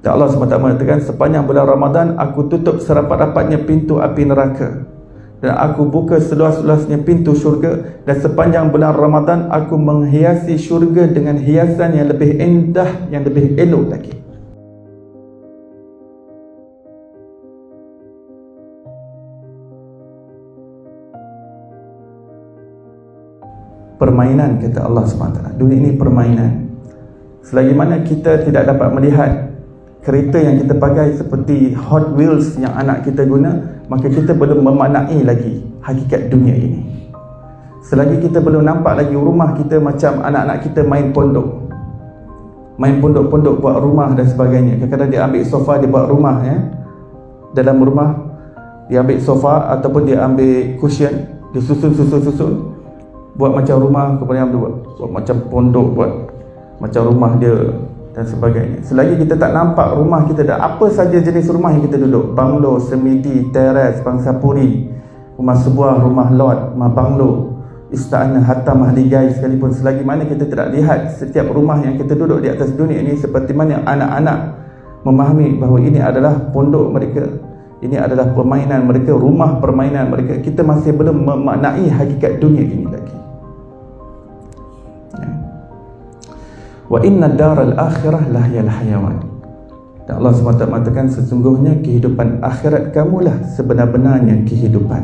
Dan Allah SWT mengatakan, sepanjang bulan Ramadan aku tutup serapat-rapatnya pintu api neraka dan aku buka seluas-luasnya pintu syurga, dan sepanjang bulan Ramadan aku menghiasi syurga dengan hiasan yang lebih indah, yang lebih elok lagi. Permainan, kata Allah SWT. Dunia ini permainan. Selagi mana kita tidak dapat melihat kereta yang kita pakai seperti Hot Wheels yang anak kita guna, maka kita belum memaknai lagi hakikat dunia ini. Selagi kita belum nampak lagi rumah kita macam anak-anak kita main pondok buat rumah dan sebagainya. Kadang-kadang dia ambil sofa, dia buat rumah, ya. Dalam rumah dia ambil sofa ataupun dia ambil cushion, dia susun buat macam rumah, kemudian buat macam pondok, buat macam rumah dia dan sebagainya. Selagi kita tak nampak rumah kita dah, apa saja jenis rumah yang kita duduk, banglo, semidi, teres, bangsapuri, rumah sebuah, rumah lot, rumah banglo, istana, hatta mahligai sekalipun, selagi mana kita tidak lihat setiap rumah yang kita duduk di atas dunia ini seperti mana anak-anak memahami bahawa ini adalah pondok mereka, ini adalah permainan mereka, rumah permainan mereka, kita masih belum memaknai hakikat dunia ini lagi. Wa inna daral akhirah lahyal hayawan. Dan Allah SWT mengatakan, sesungguhnya kehidupan akhirat kamulah sebenar-benarnya kehidupan.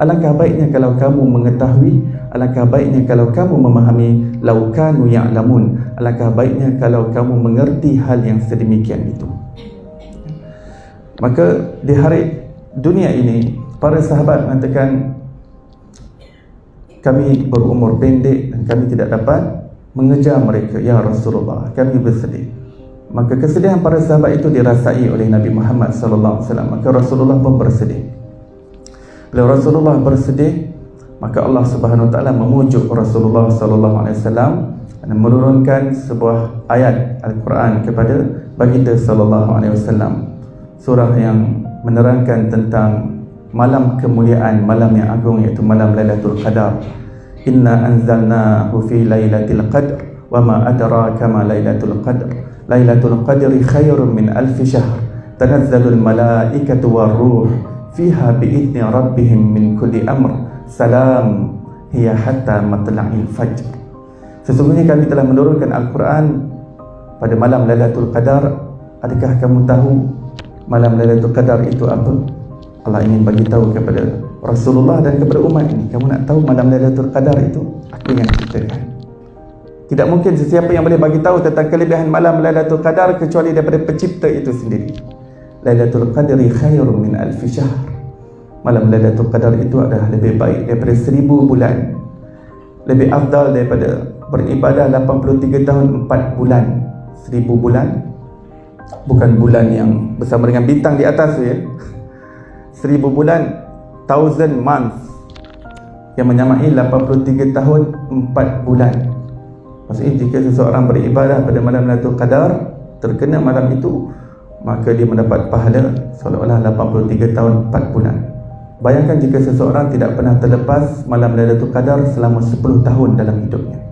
Alangkah baiknya kalau kamu mengetahui, alangkah baiknya kalau kamu memahami, lau kanu ya'lamun, alangkah baiknya kalau kamu mengerti hal yang sedemikian itu. Maka di hari dunia ini, para sahabat mengatakan, kami berumur pendek dan kami tidak dapat mengejar mereka, ya Rasulullah, kami bersedih. Maka kesedihan para sahabat itu dirasai oleh Nabi Muhammad SAW. Maka Rasulullah pun bersedih. Bila Rasulullah bersedih, maka Allah Subhanahu Wa Taala memujuk Rasulullah SAW dan menurunkan sebuah ayat Al-Quran kepada baginda SAW, surah yang menerangkan tentang malam kemuliaan, malam yang agung, iaitu malam Lailatul Qadar. Inna anzalnahu fi lailatul qadr wa ma adraka ma lailatul qadr. Lailatul qadri khairun min alfi syahr. Tanazzalul malaikatu war-ruh fiha bi'izni rabbihim min kulli amr. Salam hiya hatta matla'il fajr. Sesungguhnya kami telah menurunkan Al-Quran pada malam Lailatul Qadar. Adakah kamu tahu malam Lailatul Qadar itu apa? Allah ingin bagi tahu kepada Rasulullah dan kepada umat ini. Kamu nak tahu malam Lailatul Qadar itu? Aku yang ceritakan. Tidak mungkin sesiapa yang boleh bagi tahu tentang kelebihan malam Lailatul Qadar kecuali daripada pencipta itu sendiri. Lailatul Qadri khairun min alfi syahr. Malam Lailatul Qadar itu adalah lebih baik daripada 1000 bulan. Lebih afdal daripada beribadah 83 tahun 4 bulan. 1000 bulan, bukan bulan yang bersama dengan bintang di atas, ya. 1000 bulan, 1000 months, yang menyamai 83 tahun 4 bulan. Maksudnya jika seseorang beribadah pada malam Lailatul Qadar, terkena malam itu, maka dia mendapat pahala seolah-olah 83 tahun 4 bulan. Bayangkan jika seseorang tidak pernah terlepas malam Lailatul Qadar selama 10 tahun dalam hidupnya.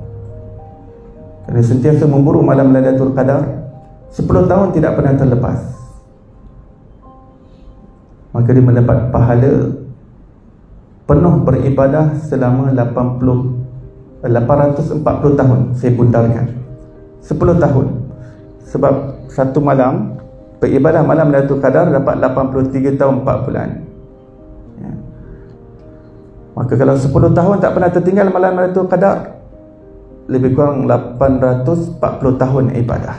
Kerana sentiasa memburu malam Lailatul Qadar, 10 tahun tidak pernah terlepas, maka dia mendapat pahala penuh beribadah selama 840 tahun. Saya bundarkan 10 tahun. Sebab satu malam beribadah malam Lailatul Qadar dapat 83 tahun 4 bulan, ya. Maka kalau 10 tahun tak pernah tertinggal malam Lailatul Qadar, lebih kurang 840 tahun ibadah.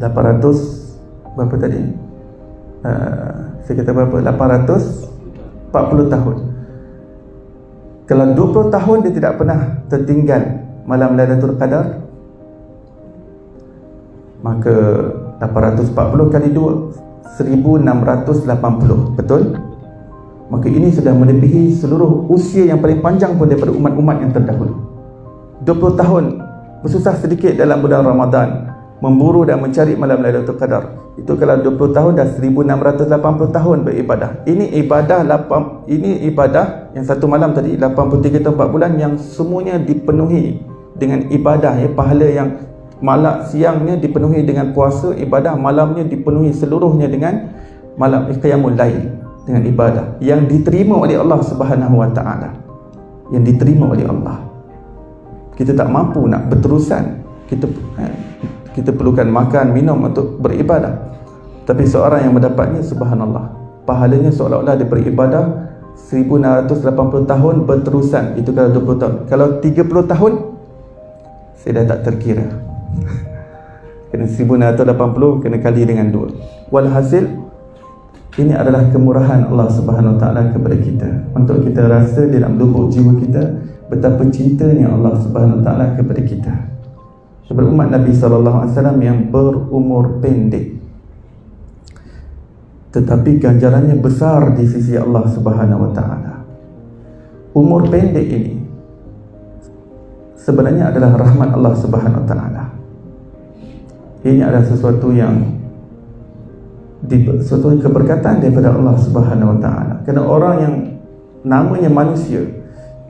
800 berapa tadi? Saya kata berapa? 840 tahun. Kalau 20 tahun dia tidak pernah tertinggal malam Lailatul Qadar, maka 840 kali 2 1680, betul? Maka ini sudah melebihi seluruh usia yang paling panjang pun daripada umat-umat yang terdahulu. 20 tahun bersusah sedikit dalam bulan Ramadan, memburu dan mencari malam Lailatul Qadar. Itu kalau 20 tahun dah 1680 tahun beribadah. Ini ibadah yang satu malam tadi 83 tahun 4 bulan yang semuanya dipenuhi dengan ibadah, ya, pahala yang siangnya dipenuhi dengan puasa, ibadah, malamnya dipenuhi seluruhnya dengan malam qiyamul lail, dengan ibadah yang diterima oleh Allah Subhanahu wa taala. Yang diterima oleh Allah. Kita tak mampu nak berterusan. Kita perlukan makan, minum untuk beribadah. Tapi seorang yang mendapatnya, subhanallah, pahalanya seolah-olah dia beribadah 1680 tahun berterusan. Itu kalau 20 tahun. Kalau 30 tahun, saya dah tak terkira. Kena 1680 kena kali dengan 2. Walhasil, ini adalah kemurahan Allah Subhanahu Wa Taala kepada kita, untuk kita rasa di dalam lubuk jiwa kita betapa cintanya Allah Subhanahu Wa Taala kepada kita. Kepada umat Nabi SAW yang berumur pendek, tetapi ganjarannya besar di sisi Allah Subhanahu Wa Taala. Umur pendek ini sebenarnya adalah rahmat Allah Subhanahu Wa Taala. Ini adalah sesuatu yang suatu keberkatan daripada Allah Subhanahu Wa Taala. Kerana orang yang namanya manusia,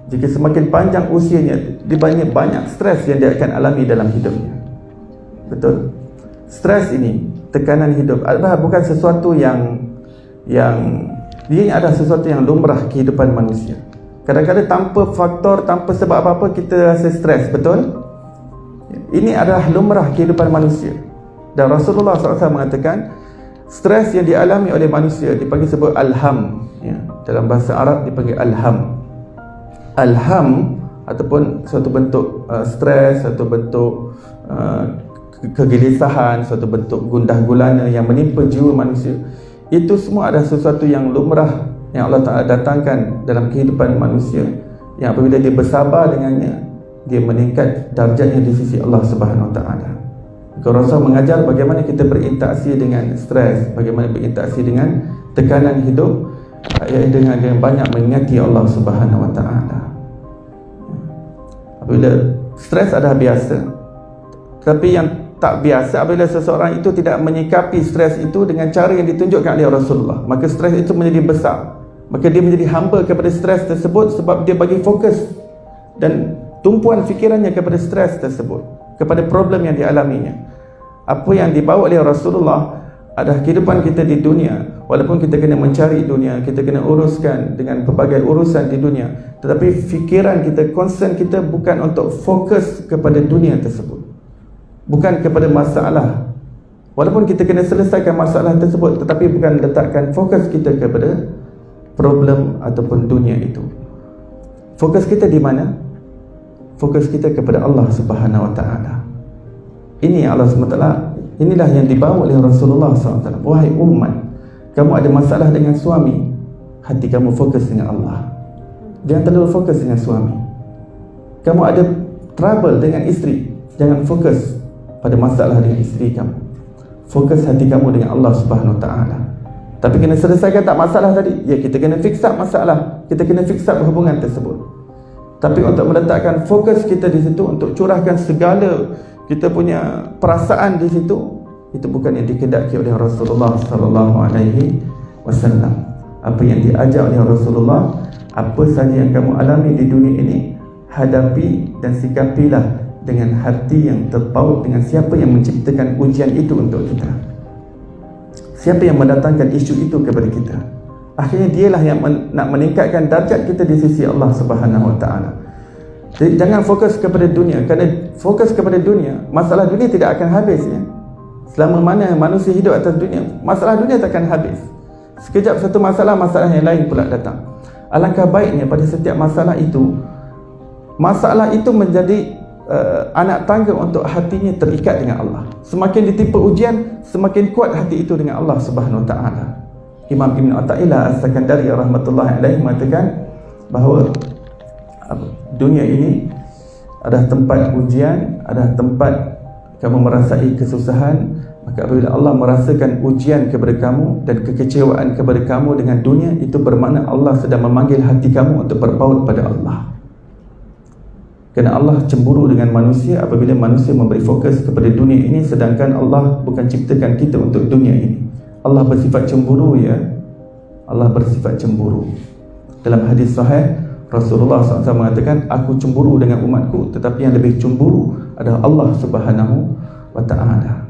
jika semakin panjang usianya, dia banyak stres yang dia akan alami dalam hidupnya. Betul? Stres ini, tekanan hidup adalah bukan sesuatu yang dia adalah sesuatu yang lumrah kehidupan manusia. Kadang-kadang tanpa faktor, tanpa sebab apa-apa kita rasa stres, betul? Ini adalah lumrah kehidupan manusia. Dan Rasulullah SAW mengatakan, stres yang dialami oleh manusia dipanggil sebut alham, ya. Dalam bahasa Arab dipanggil alham. Alham ataupun suatu bentuk stres, suatu bentuk kegelisahan, suatu bentuk gundah gulana yang menimpa jiwa manusia. Itu semua adalah sesuatu yang lumrah yang Allah Ta'ala datangkan dalam kehidupan manusia, yang apabila dia bersabar dengannya, dia meningkat darjatnya di sisi Allah Subhanahu Wa Ta'ala. Rasul mengajar bagaimana kita berinteraksi dengan stres, bagaimana berinteraksi dengan tekanan hidup, dengan banyak mengingati Allah Subhanahu Wa Ta'ala. Apabila stres adalah biasa, tapi yang tak biasa apabila seseorang itu tidak menyikapi stres itu dengan cara yang ditunjukkan oleh Rasulullah, maka stres itu menjadi besar. Maka dia menjadi hamba kepada stres tersebut, sebab dia bagi fokus dan tumpuan fikirannya kepada stres tersebut, kepada problem yang dialaminya. Apa yang dibawa oleh Rasulullah adalah kehidupan kita di dunia. Walaupun kita kena mencari dunia, kita kena uruskan dengan pelbagai urusan di dunia, tetapi fikiran kita, concern kita bukan untuk fokus kepada dunia tersebut, bukan kepada masalah. Walaupun kita kena selesaikan masalah tersebut, tetapi bukan letakkan fokus kita kepada problem ataupun dunia itu. Fokus kita di mana? Fokus kita kepada Allah Subhanahu Wa Taala. Ini Allah SWT, inilah yang dibawa oleh Rasulullah SAW. Wahai umat, kamu ada masalah dengan suami, hati kamu fokus dengan Allah. Jangan terlalu fokus dengan suami. Kamu ada trouble dengan isteri, jangan fokus pada masalah dengan isteri kamu. Fokus hati kamu dengan Allah Subhanahu Wa Taala. Tapi kena selesaikan tak masalah tadi? Ya, kita kena fix up masalah, kita kena fix up hubungan tersebut. Tapi untuk meletakkan fokus kita di situ, untuk curahkan segala kita punya perasaan di situ, itu bukan yang dikehendaki oleh Rasulullah sallallahu alaihi wasallam. Apa yang diajar oleh Rasulullah, apa saja yang kamu alami di dunia ini, hadapi dan sikapilah dengan hati yang terpaut dengan siapa yang menciptakan ujian itu untuk kita, siapa yang mendatangkan isu itu kepada kita. Akhirnya dialah yang nak meningkatkan darjat kita di sisi Allah Subhanahu Wa Taala. Jadi jangan fokus kepada dunia, kerana fokus kepada dunia, masalah dunia tidak akan habis, ya. Selama mana manusia hidup atas dunia, masalah dunia tak akan habis. Sekejap satu masalah yang lain pula datang. Alangkah baiknya pada setiap masalah itu menjadi anak tangga untuk hatinya terikat dengan Allah. Semakin ditimpa ujian, semakin kuat hati itu dengan Allah Subhanahu Wa Taala. Imam Ibn Athaillah As-Sakandari rahmatullahi alaihi mengatakan bahawa dunia ini adalah tempat ujian, adalah tempat kamu merasai kesusahan. Maka apabila Allah merasakan ujian kepada kamu dan kekecewaan kepada kamu dengan dunia, itu bermakna Allah sedang memanggil hati kamu untuk berpaut pada Allah. Kerana Allah cemburu dengan manusia apabila manusia memberi fokus kepada dunia ini, sedangkan Allah bukan ciptakan kita untuk dunia ini. Allah bersifat cemburu, ya. Allah bersifat cemburu. Dalam hadis sahih, Rasulullah SAW mengatakan, aku cemburu dengan umatku, tetapi yang lebih cemburu adalah Allah Subhanahu wa ta'ala.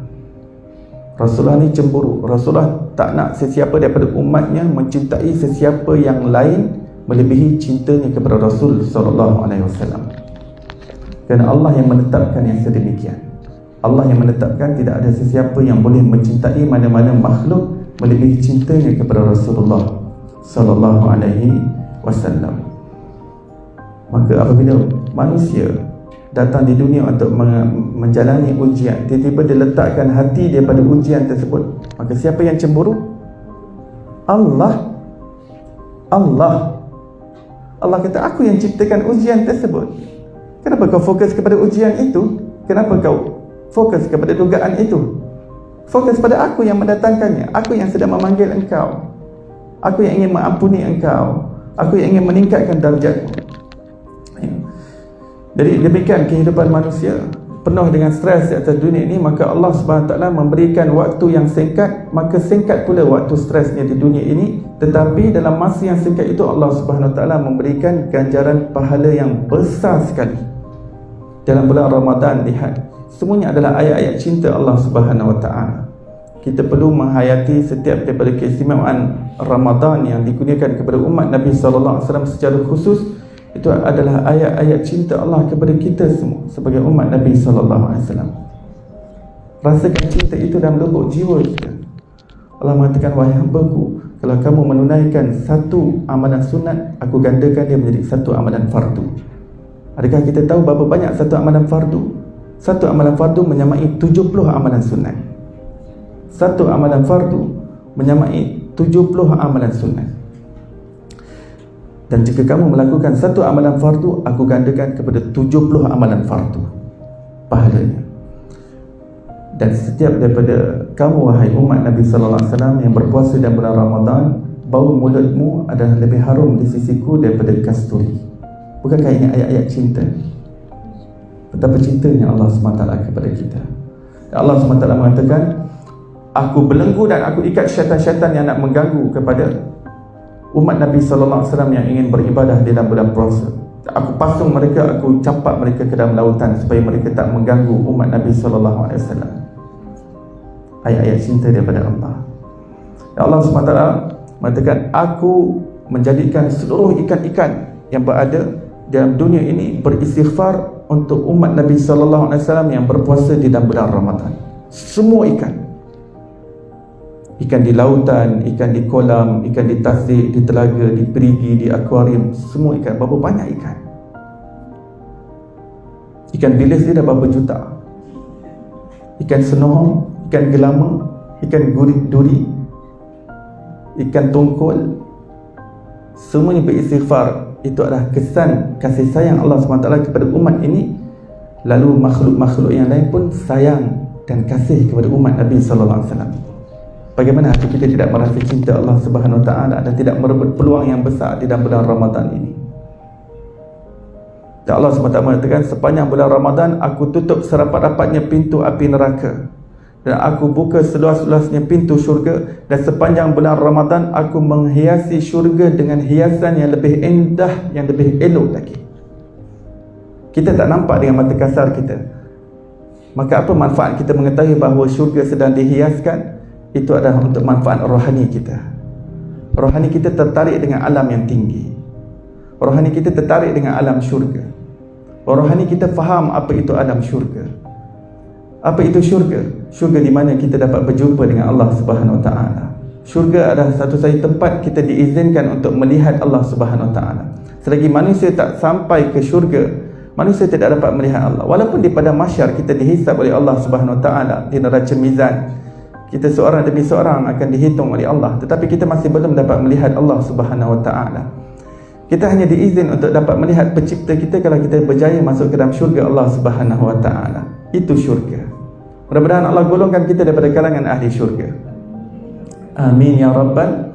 Rasulullah ni cemburu. Rasulullah tak nak sesiapa daripada umatnya mencintai sesiapa yang lain melebihi cintanya kepada Rasul sallallahu alaihi wasallam. Kerana Allah yang menetapkan yang sedemikian. Allah yang menetapkan tidak ada sesiapa yang boleh mencintai mana-mana makhluk melebihi cintanya kepada Rasulullah sallallahu alaihi wasallam. Maka apabila manusia datang di dunia untuk menjalani ujian, tiba-tiba dia letakkan hati dia pada ujian tersebut, maka siapa yang cemburu? Allah kata, aku yang ciptakan ujian tersebut. Kenapa kau fokus kepada ujian itu? Kenapa kau fokus kepada dugaan itu? Fokus pada aku yang mendatangkannya, aku yang sedang memanggil engkau, aku yang ingin mengampuni engkau, aku yang ingin meningkatkan darjatmu. Jadi demikian kehidupan manusia penuh dengan stres di atas dunia ini. Maka Allah SWT memberikan waktu yang singkat, maka singkat pula waktu stresnya di dunia ini. Tetapi dalam masa yang singkat itu Allah SWT memberikan ganjaran pahala yang besar sekali. Dalam bulan Ramadan, lihat, semuanya adalah ayat-ayat cinta Allah SWT. Kita perlu menghayati setiap daripada keistimewaan Ramadan yang digunakan kepada umat Nabi SAW secara khusus. Itu adalah ayat-ayat cinta Allah kepada kita semua sebagai umat Nabi SAW. Rasakan cinta itu dalam lubuk jiwa kita. Allah mengatakan, wahai hamba-Ku, kalau kamu menunaikan satu amalan sunat, aku gandakan dia menjadi satu amalan fardu. Adakah kita tahu berapa banyak satu amalan fardu? Satu amalan fardu menyamai 70 amalan sunat. Satu amalan fardu menyamai 70 amalan sunat. Dan jika kamu melakukan satu amalan fardu, aku gandakan kepada 70 amalan fardu pahalanya. Dan setiap daripada kamu, wahai umat Nabi sallallahu alaihi wasallam yang berpuasa dalam bulan Ramadan, bau mulutmu adalah lebih harum di sisiku daripada kasturi. Bukankah ini ayat-ayat cinta? Betapa cintanya Allah SWT kepada kita. Allah SWT mengatakan, aku belenggu dan aku ikat syaitan-syaitan yang nak mengganggu kepada umat Nabi SAW yang ingin beribadah di dalam bulan puasa. Aku pasung mereka, aku campak mereka ke dalam lautan supaya mereka tak mengganggu umat Nabi SAW. Ayat-ayat cinta daripada Allah. Allah SWT mengatakan, aku menjadikan seluruh ikan-ikan yang berada dalam dunia ini beristighfar untuk umat Nabi SAW yang berpuasa di dalam bulan Ramadan. Semua ikan. Ikan di lautan, ikan di kolam, ikan di tasik, di telaga, di perigi, di akuarium, semua ikan. Berapa banyak ikan? Ikan bilis dia dah berapa juta. Ikan senohong, ikan gelama, ikan duri, ikan tongkol, semuanya beristighfar. Itu adalah kesan kasih sayang Allah SWT kepada umat ini. Lalu makhluk-makhluk yang lain pun sayang dan kasih kepada umat Nabi SAW. Bagaimana hati kita tidak merasa cinta Allah Subhanahu Wa Taala dan tidak merebut peluang yang besar di dalam bulan Ramadan ini? Dan Allah SWT mengatakan, sepanjang bulan Ramadan aku tutup serapat-rapatnya pintu api neraka dan aku buka seluas-luasnya pintu syurga, dan sepanjang bulan Ramadan aku menghiasi syurga dengan hiasan yang lebih indah, yang lebih elok lagi. Kita tak nampak dengan mata kasar kita. Maka apa manfaat kita mengetahui bahawa syurga sedang dihiaskan? Itu adalah untuk manfaat rohani kita. Rohani kita tertarik dengan alam yang tinggi. Rohani kita tertarik dengan alam syurga. Rohani kita faham apa itu alam syurga. Apa itu syurga? Syurga di mana kita dapat berjumpa dengan Allah Subhanahu Wa Taala. Syurga adalah satu-satunya tempat kita diizinkan untuk melihat Allah Subhanahu Wa Taala. Selagi manusia tak sampai ke syurga, manusia tidak dapat melihat Allah. Walaupun di padang mahsyar kita dihisab oleh Allah Subhanahu Wa Taala di neraca mizan, kita seorang demi seorang akan dihitung oleh Allah, tetapi kita masih belum dapat melihat Allah Subhanahu Wa Taala. Kita hanya diizin untuk dapat melihat pencipta kita kalau kita berjaya masuk ke dalam syurga Allah Subhanahu Wa Taala. Itu syurga. Mudah-mudahan Allah golongkan kita daripada kalangan ahli syurga. Amin ya rabbal